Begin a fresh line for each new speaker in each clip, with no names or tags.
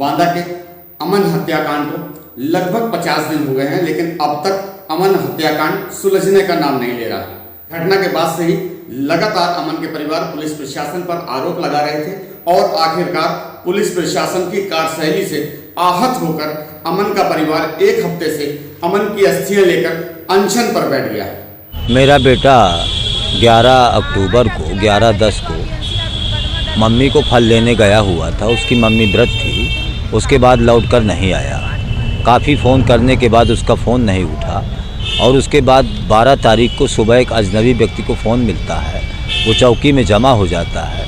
बांदा के अमन हत्याकांड को लगभग 50 दिन हो गए हैं, लेकिन अब तक अमन हत्याकांड सुलझने का नाम नहीं ले रहा। घटना के बाद से ही लगातार अमन के परिवार पुलिस प्रशासन पर आरोप लगा रहे थे और आखिरकार पुलिस प्रशासन की कार्यशैली से आहत होकर अमन का परिवार एक हफ्ते से अमन की अस्थियां लेकर अनशन पर बैठ गया।
मेरा बेटा 11 अक्टूबर को 11/10 को मम्मी को फल लेने गया हुआ था। उसकी मम्मी व्रत थी। उसके बाद लौटकर नहीं आया। काफ़ी फ़ोन करने के बाद उसका फ़ोन नहीं उठा और उसके बाद 12 तारीख को सुबह एक अजनबी व्यक्ति को फ़ोन मिलता है। वो चौकी में जमा हो जाता है।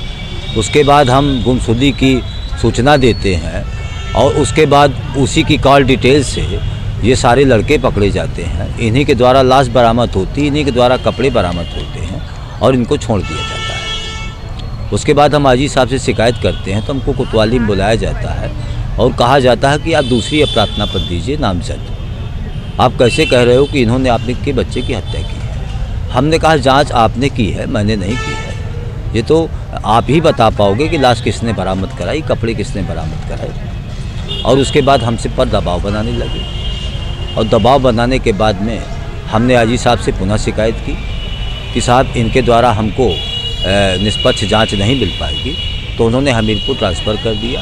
उसके बाद हम गुमशुदगी की सूचना देते हैं और उसके बाद उसी की कॉल डिटेल से ये सारे लड़के पकड़े जाते हैं। इन्हीं के द्वारा लाश बरामद होती, इन्हीं के द्वारा कपड़े बरामद होते हैं और इनको छोड़ दिया जाता है। उसके बाद हम आजी साहब से शिकायत करते हैं तो हमको कोतवाली में बुलाया जाता है और कहा जाता है कि आप दूसरी प्रार्थना पत्र दीजिए नामजद। आप कैसे कह रहे हो कि इन्होंने आपने के बच्चे की हत्या की है? हमने कहा जांच आपने की है, मैंने नहीं की है। ये तो आप ही बता पाओगे कि लाश किसने बरामद कराई, कपड़े किसने बरामद कराए। और उसके बाद हमसे पर दबाव बनाने लगे और दबाव बनाने के बाद में हमने आजी साहब से पुनः शिकायत की कि साहब इनके द्वारा हमको निष्पक्ष जांच नहीं मिल पाएगी। तो उन्होंने हमीरपुर ट्रांसफ़र कर दिया।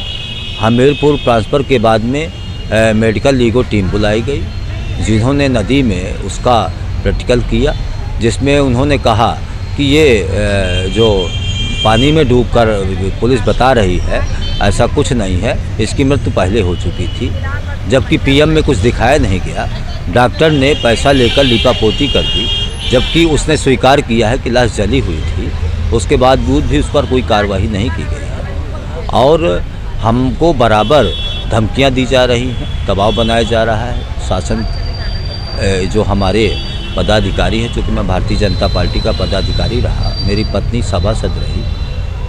हमीरपुर ट्रांसफ़र के बाद में मेडिकल लीगो टीम बुलाई गई, जिन्होंने नदी में उसका प्रैक्टिकल किया, जिसमें उन्होंने कहा कि ये जो पानी में डूबकर पुलिस बता रही है ऐसा कुछ नहीं है, इसकी मृत्यु पहले हो चुकी थी। जबकि पीएम में कुछ दिखाया नहीं गया। डॉक्टर ने पैसा लेकर लीपापोती कर दी, जबकि उसने स्वीकार किया है कि लाश जली हुई थी। उसके बावजूद भी उस पर कोई कार्रवाई नहीं की गई है और हमको बराबर धमकियां दी जा रही हैं, दबाव बनाया जा रहा है। शासन जो हमारे पदाधिकारी हैं, चूँकि मैं भारतीय जनता पार्टी का पदाधिकारी रहा, मेरी पत्नी सभासद रही,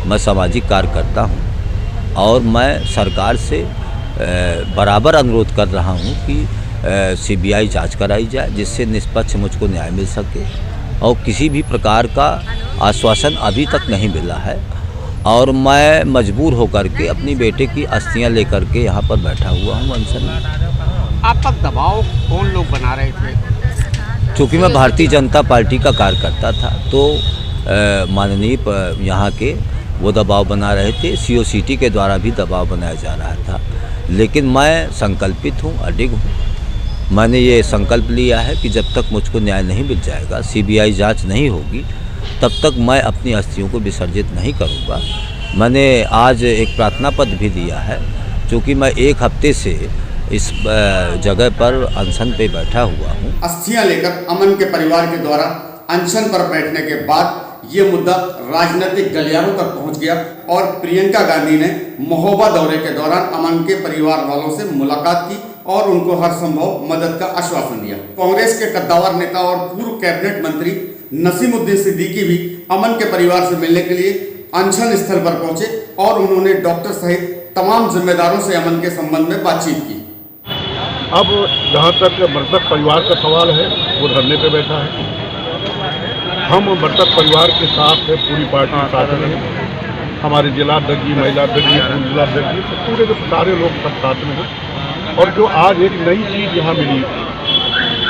मैं सामाजिक कार्य करता हूँ और मैं सरकार से बराबर अनुरोध कर रहा हूँ कि सीबीआई जांच कराई जाए, जिससे निष्पक्ष मुझको न्याय मिल सके। और किसी भी प्रकार का आश्वासन अभी तक नहीं मिला है और मैं मजबूर होकर के अपनी बेटे की अस्थियां लेकर के यहाँ पर बैठा हुआ हूँ अनशन में।
आप पर दबाव कौन लोग बना रहे थे?
चूँकि मैं भारतीय जनता पार्टी का कार्यकर्ता था तो माननीय यहाँ के वो दबाव बना रहे थे। COCT के द्वारा भी दबाव बनाया जा रहा था, लेकिन मैं संकल्पित हूँ, अडिग हूँ। मैंने ये संकल्प लिया है कि जब तक मुझको न्याय नहीं मिल जाएगा, CBI जांच नहीं होगी, तब तक मैं अपनी अस्थियों को विसर्जित नहीं करूँगा। मैंने आज एक प्रार्थना पत्र भी दिया है, क्योंकि मैं एक हफ्ते से इस जगह पर अनशन पे बैठा हुआ हूँ।
अस्थियां लेकर अमन के परिवार के द्वारा अनशन पर बैठने के बाद ये मुद्दा राजनीतिक गलियारों तक पहुंच गया और प्रियंका गांधी ने महोबा दौरे के दौरान अमन के परिवार वालों से मुलाकात की और उनको हर संभव मदद का आश्वासन दिया। कांग्रेस के कद्दावर नेता और पूर्व कैबिनेट मंत्री नसीमुद्दीन सिद्दीकी भी अमन के परिवार से मिलने के लिए अनशन स्थल पर पहुंचे और उन्होंने डॉक्टर सहित तमाम जिम्मेदारों से अमन के संबंध में बातचीत की।
अब जहाँ तक मृतक परिवार का सवाल है, वो धरने पे बैठा है। हम मृतक परिवार के साथ है, पूरी पार्टी साथ में, हमारे जिलाध्यक्ष जी, महिलाध्यक्ष जी, जिलाध्यक्ष जी, पूरे के सारे लोग सब साथ में हैं। और जो आज एक नई चीज़ यहाँ मिली,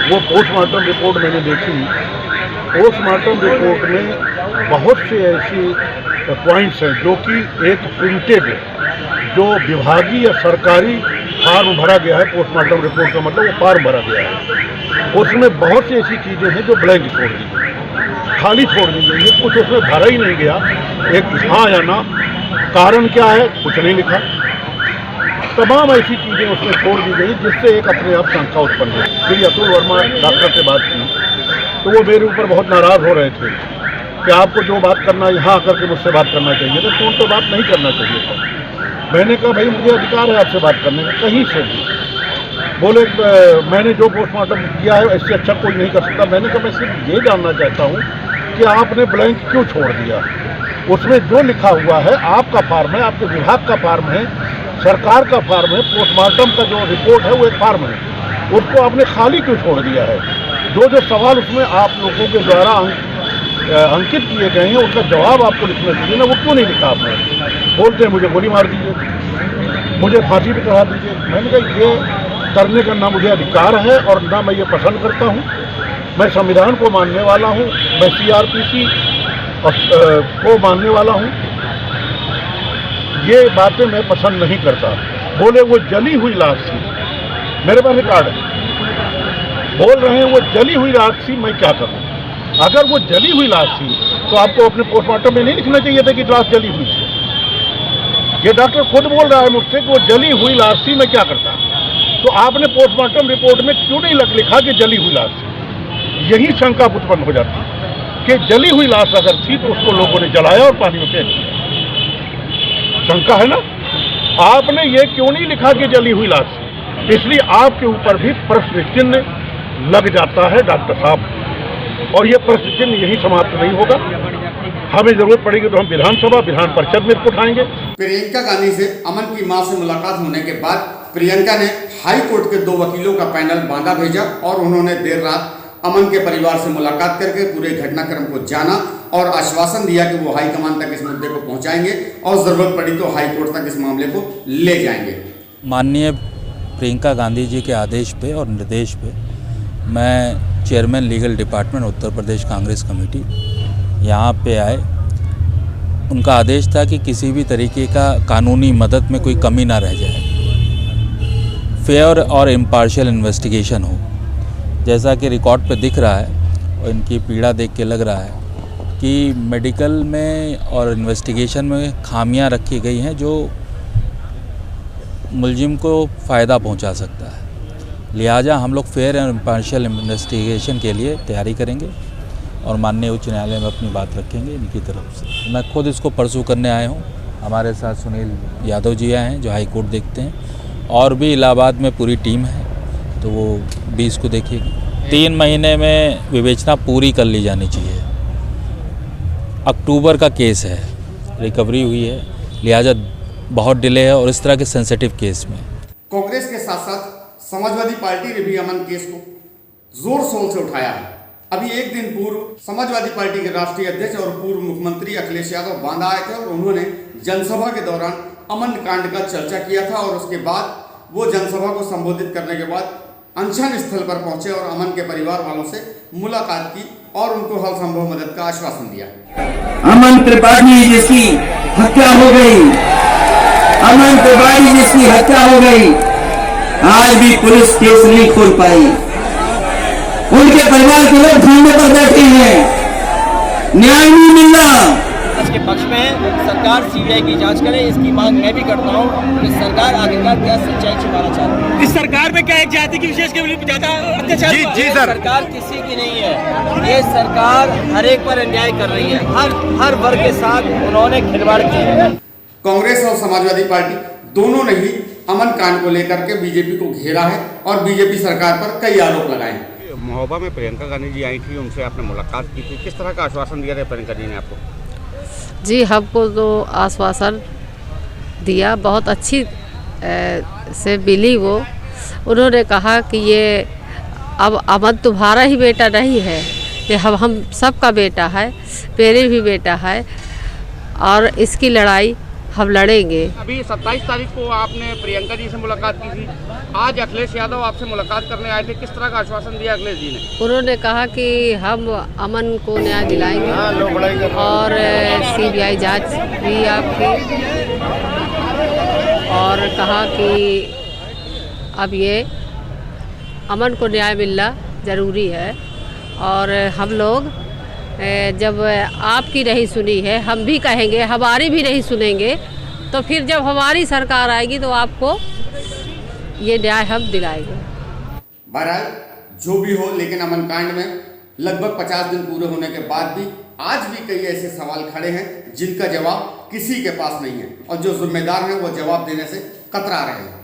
वो पोस्टमार्टम रिपोर्ट मैंने देखी। पोस्टमार्टम रिपोर्ट में बहुत से ऐसी पॉइंट्स हैं जो कि एक प्रिंटेड, जो विभागीय या सरकारी फार्म भरा गया है। पोस्टमार्टम रिपोर्ट का मतलब वो फार्म भरा गया है, उसमें बहुत सी ऐसी चीज़ें हैं जो ब्लैंक छोड़ दी गई, खाली छोड़ दी गई है। कुछ उसमें भरा ही नहीं गया, एक हाँ या ना, कारण क्या है कुछ नहीं लिखा। तमाम ऐसी चीज़ें उसमें छोड़ दी गई जिससे एक अपने आप शंका उत्पन्न हुई। फिर अतुल वर्मा डॉक्टर से बात की तो वो मेरे ऊपर बहुत नाराज़ हो रहे थे कि आपको जो बात करना है यहाँ आकर के मुझसे बात करना चाहिए था, फ़ोन पर बात नहीं करना चाहिए था। मैंने कहा भाई मुझे अधिकार है आपसे बात करने का, कहीं से भी। बोले मैंने जो पोस्टमार्टम किया है इससे अच्छा कोई नहीं कर सकता। मैंने कहा मैं सिर्फ ये जानना चाहता हूँ कि आपने ब्लैंक क्यों छोड़ दिया। उसमें जो लिखा हुआ है आपका फार्म है, आपके विभाग का फार्म है, सरकार का फार्म है। पोस्टमार्टम का जो रिपोर्ट है वो एक फार्म है, उसको आपने खाली क्यों छोड़ दिया है। जो सवाल उसमें आप लोगों के द्वारा अंकित किए गए हैं उसका जवाब आपको लिखना चाहिए ना, वो क्यों नहीं लिखा आपने। बोलते हैं मुझे गोली मार दीजिए। मुझे फांसी भी चढ़ा दीजिए। मैंने कहा ये करने का ना मुझे अधिकार है और ना मैं ये पसंद करता हूँ। मैं संविधान को मानने वाला हूँ, मैं CRPC को मानने वाला हूँ। ये बातें मैं पसंद नहीं करता। बोले वो जली हुई लाश थी, मेरे पास रिकॉर्ड है। बोल रहे हैं वो जली हुई लाश थी, मैं क्या करूं? अगर वो जली हुई लाश थी तो आपको अपने पोस्टमार्टम में नहीं लिखना चाहिए था कि लाश जली हुई थी। ये डॉक्टर खुद बोल रहा है मुझसे कि वो जली हुई लाश थी, मैं क्या करता? तो आपने पोस्टमार्टम रिपोर्ट में क्यों नहीं लिखा कि जली हुई लाश थी? यही शंका उत्पन्न हो जाती है कि जली हुई लाश अगर थी तो उसको लोगों ने जलाया और पानी में फेंक दिया। शंका है ना? आपने ये क्यों नहीं लिखा कि जली हुई लाश? इसलिए आपके ऊपर भी प्रश्न चिन्ह लग जाता है डॉक्टर साहब। और ये प्रश्न चिन्ह यही समाप्त नहीं होगा। हमें जरूरत पड़ेगी तो हम विधान परिषद में इसको उठाएंगे।
प्रियंका गांधी से अमन की मां से मुलाकात होने के बाद प्रियंका ने हाई कोर्ट के 2 वकीलों का पैनल बांदा भेजा और उन्होंने देर रात अमन के परिवार से मुलाकात करके पूरे घटनाक्रम को जाना और आश्वासन दिया कि वो हाईकमान तक इस मुद्दे को पहुंचाएंगे और जरूरत पड़ी तो हाई कोर्ट तक इस मामले को ले जाएंगे।
माननीय प्रियंका गांधी जी के आदेश पे और निर्देश पे मैं chairman legal department Uttar Pradesh Congress committee यहाँ पे आए। उनका आदेश था कि किसी भी तरीके का कानूनी मदद में कोई कमी ना रह जाए, फेयर और इम्पार्शियल इन्वेस्टिगेशन हो। जैसा कि रिकॉर्ड पे दिख रहा है और इनकी पीड़ा देख के लग रहा है कि मेडिकल में और इन्वेस्टिगेशन में खामियां रखी गई हैं जो मुलजिम को फ़ायदा पहुंचा सकता है। लिहाजा हम लोग फेयर और इम्पार्शियल इन्वेस्टिगेशन के लिए तैयारी करेंगे और माननीय उच्च न्यायालय में अपनी बात रखेंगे इनकी तरफ से। मैं खुद इसको परसू करने आया हूँ। हमारे साथ सुनील यादव जी आए हैं जो हाई कोर्ट देखते हैं, और भी इलाहाबाद में पूरी टीम है, तो वो भी इसको देखेगी। 3 महीने में विवेचना पूरी कर ली जानी चाहिए। अक्टूबर का केस है, रिकवरी हुई है, लिहाजा बहुत डिले है और इस तरह के सेंसिटिव केस में।
कांग्रेस के साथ साथ समाजवादी पार्टी ने भी अमन केस को जोर शोर से उठाया है। अभी एक दिन पूर्व समाजवादी पार्टी के राष्ट्रीय अध्यक्ष और पूर्व मुख्यमंत्री अखिलेश यादव बांदा आए थे और उन्होंने जनसभा के दौरान अमन कांड का चर्चा किया था और उसके बाद वो जनसभा को संबोधित करने के बाद अनशन स्थल पर पहुंचे और अमन के परिवार वालों से मुलाकात की और उनको हर संभव मदद का आश्वासन दिया।
अमन त्रिपाठी जिसकी हत्या हो गई, अमन त्रिपाठी जिसकी हत्या हो गई, आज भी पुलिस केस नहीं खोल पाई। उनके परिवार के लोग धरने पर बैठे हैं, न्याय नहीं मिल रहा।
इसके पक्ष में सरकार सीबीआई की जांच करे, इसकी मांग मैं भी करता हूँ कि सरकार आखिरकार क्या सच्चाई छिपाना चाहती है।
इस सरकार में क्या एक जाति की विशेष के ज्यादा अत्याचार?
जी सर, सरकार किसी की नहीं है। ये सरकार हर एक पर अन्याय कर रही है, हर वर्ग के साथ उन्होंने खिलवाड़ किया है।
कांग्रेस और समाजवादी पार्टी दोनों ने ही अमन कांड को लेकर के बीजेपी को घेरा है और बीजेपी सरकार पर कई आरोप लगाए हैं।
महोबा में प्रियंका गांधी जी आई थी, उनसे आपने मुलाकात की थी, किस तरह का आश्वासन दिया था प्रियंका जी ने आपको?
जी, हमको तो आश्वासन दिया, बहुत अच्छी से मिली वो। उन्होंने कहा कि ये अब अमन तुम्हारा ही बेटा नहीं है, ये हम सबका बेटा है, मेरे भी बेटा है और इसकी लड़ाई हम लड़ेंगे।
अभी 27 तारीख को आपने प्रियंका जी से मुलाकात की थी, आज अखिलेश यादव आपसे मुलाकात करने आए थे, किस तरह का आश्वासन दिया अखिलेश जी ने?
उन्होंने कहा कि हम अमन को न्याय दिलाएंगे और सीबीआई जांच भी आपकी, और कहा कि अब ये अमन को न्याय मिलना ज़रूरी है और हम लोग जब आपकी नहीं सुनी है हम भी कहेंगे, हमारी भी नहीं सुनेंगे, तो फिर जब हमारी सरकार आएगी तो आपको ये न्याय हम दिलाएंगे।
बहरहाल जो भी हो, लेकिन अमन कांड में लगभग 50 दिन पूरे होने के बाद भी आज भी कई ऐसे सवाल खड़े हैं जिनका जवाब किसी के पास नहीं है और जो जिम्मेदार हैं वो जवाब देने से कतरा रहे हैं।